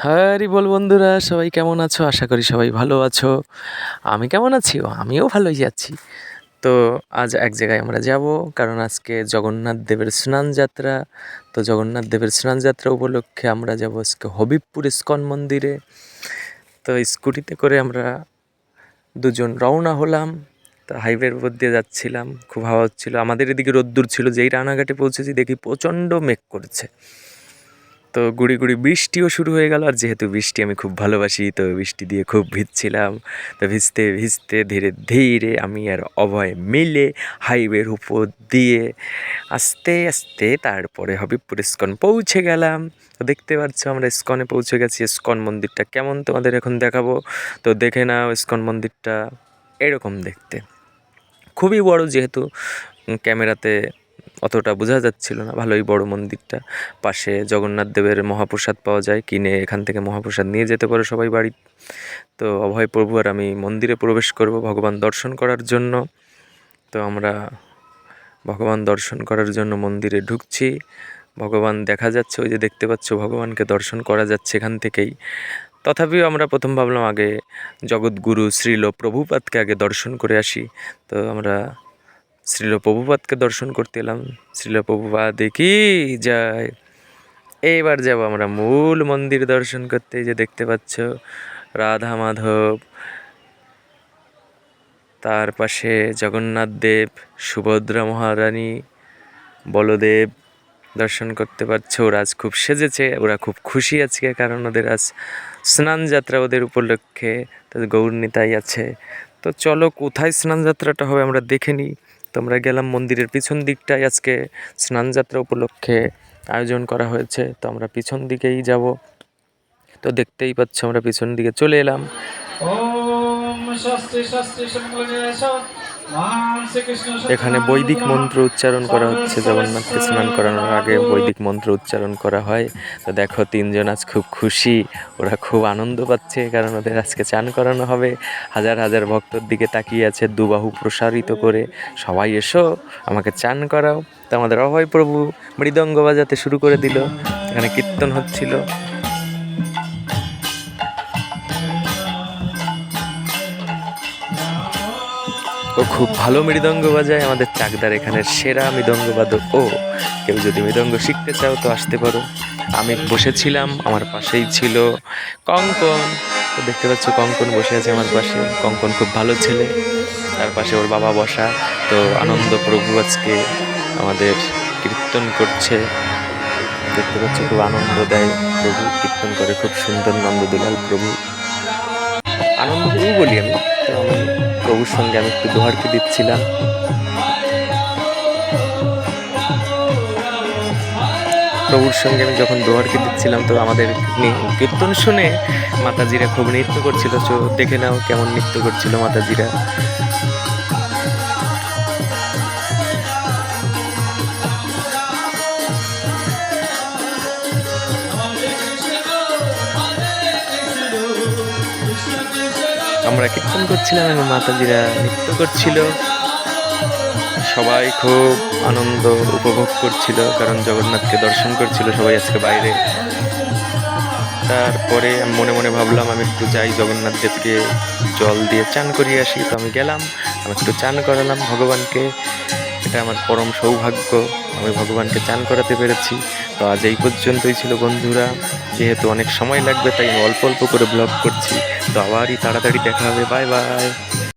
Harry বল বন্ধুরা, সবাই কেমন আছো? আশা করি সবাই ভালো আছো। আমি কেমন আছি? আমিও ভালোই আছি। তো আজ এক জায়গায় আমরা যাব, কারণ আজকে জগন্নাথ দেবের স্নান যাত্রা। তো জগন্নাথ দেবের স্নান যাত্রা উপলক্ষে আমরা যাব আজকে হবিবপুর ইস্কন মন্দিরে। তো স্কুটিতে করে আমরা দুজন রওনা হলাম। তো হাইওয়ের উপর দিয়ে যাচ্ছিলাম, খুব হাওয়া হচ্ছিল, আমাদের এদিকে রোদ্দুর ছিল। যেই রানাঘাটে পৌঁছেছি দেখি প্রচণ্ড মেঘ করেছে। তো গুড়ি গুড়ি বৃষ্টিও শুরু হয়ে গেল। আর যেহেতু বৃষ্টি আমি খুব ভালোবাসি, তো বৃষ্টি দিয়ে খুব ভিজছিলাম। তো ভিজতে ভিজতে ধীরে ধীরে আমি আর অভয় মিলে হাইওয়ের উপর দিয়ে আস্তে আস্তে তারপরে হবিবপুর ইস্কন পৌঁছে গেলাম। তো দেখতে পাচ্ছ আমরা ইস্কনে পৌঁছে গেছি। ইস্কন মন্দিরটা কেমন তোমাদের এখন দেখাবো। তো দেখে নাও, ইস্কন মন্দিরটা এরকম দেখতে, খুবই বড়। যেহেতু ক্যামেরাতে অতটা বোঝা যাচ্ছিল না, ভালোই বড় মন্দিরটা। পাশে জগন্নাথ দেবের মহাপ্রসাদ পাওয়া যায়, কিনে এখান থেকে মহাপ্রসাদ নিয়ে যেতে পারো সবাই বাড়ি। তো অভয় প্রভু আর আমি মন্দিরে প্রবেশ করব ভগবান দর্শন করার জন্য। তো আমরা ভগবান দর্শন করার জন্য মন্দিরে ঢুকছি। ভগবান দেখা যাচ্ছে, ওই যে দেখতে পাচ্ছ, ভগবানকে দর্শন করা যাচ্ছে এখান থেকেই। তথাপিও আমরা প্রথম ভাবলাম আগে জগৎগুরু শ্রীল প্রভুপাদকে আগে দর্শন করে আসি। তো আমরা শ্রীল প্রভুপাদকে দর্শন করতে এলাম। শ্রীল প্রভুপাদ কি যায়। এইবার যাব আমরা মূল মন্দির দর্শন করতে। এই যে দেখতে পাচ্ছ রাধা মাধব, তার পাশে জগন্নাথ দেব, সুভদ্রা মহারানী, বলদেব দর্শন করতে পারছো। ওরা আজ খুব সেজেছে, ওরা খুব খুশি আজকে, কারণ ওদের আজ স্নান যাত্রা, ওদের উপলক্ষে তাদের গৌরনীতাই আছে। তো চলো, কোথায় স্নান যাত্রাটা হবে আমরা দেখে নিই। তো আমরা গেলাম মন্দিরের পিছন দিকটায়, আজকে স্নান যাত্রা উপলক্ষে আয়োজন করা হয়েছে। তো আমরা পিছন দিকেই যাব। তো দেখতেই পাচ্ছ আমরা পিছন দিকে চলে এলাম। এখানে বৈদিক মন্ত্র উচ্চারণ করা হচ্ছে। জগন্নাথকে স্নান করানোর আগে বৈদিক মন্ত্র উচ্চারণ করা হয়। তো দেখো, তিনজন আজ খুব খুশি, ওরা খুব আনন্দ পাচ্ছে, কারণ ওদের আজকে চান করানো হবে। হাজার হাজার ভক্তর দিকে তাকিয়ে আছে দুবাহু প্রসারিত করে, সবাই এসো আমাকে চান করাও। তো আমাদের অভয় প্রভু মৃদঙ্গ বাজাতে শুরু করে দিল। এখানে কীর্তন হচ্ছিল। ও খুব ভালো মৃদঙ্গ বাজায়, আমাদের চাকদার এখানের সেরা মৃদঙ্গ বাদক ও। কেউ যদি মৃদঙ্গ শিখতে চাও তো আসতে পারো। আমি বসেছিলাম, আমার পাশেই ছিল কঙ্কন। তো দেখতে পাচ্ছ কঙ্কন বসে আছে আমার পাশে। কঙ্কন খুব ভালো ছেলে, তার পাশে ওর বাবা বসা। তো আনন্দ প্রভু আজকে আমাদের কীর্তন করছে। দেখতে পাচ্ছ খুব আনন্দ দেয় প্রভু, কীর্তন করে খুব সুন্দর, নন্দ দুলাল প্রভু, আনন্দ প্রভু বলি আমি। তো আমি প্রভুর সঙ্গে আমি একটু দোহারকি দিচ্ছিলাম। প্রভুর সঙ্গে আমি যখন দোহারকি দিচ্ছিলাম, তো আমাদের কীর্তন শুনে মাতাজিরা খুব নৃত্য করছিল। তো দেখে নাও কেমন নৃত্য করছিল মাতাজিরা। আমরা কীর্তন করছিলাম এবং মাতাজিরা নৃত্য করছিল। সবাই খুব আনন্দ উপভোগ করছিল, কারণ জগন্নাথকে দর্শন করছিল সবাই আজকে বাইরে। তারপরে আমি মনে মনে ভাবলাম আমি একটু যাই জগন্নাথ দেবকে জল দিয়ে চান করিয়ে আসি। তো আমি গেলাম, আমি একটু চান করালাম ভগবানকে। এটা আমার পরম সৌভাগ্য, আমি ভগবানকে চান করাতে পেরেছি। তো আজ এই পর্যন্তই ছিল বন্ধুরা। যেহেতু অনেক সময় লাগবে, তাই আমি অল্প অল্প করে ব্লগ করছি। তো আবারই তাড়াতাড়ি দেখা হবে। Bye bye.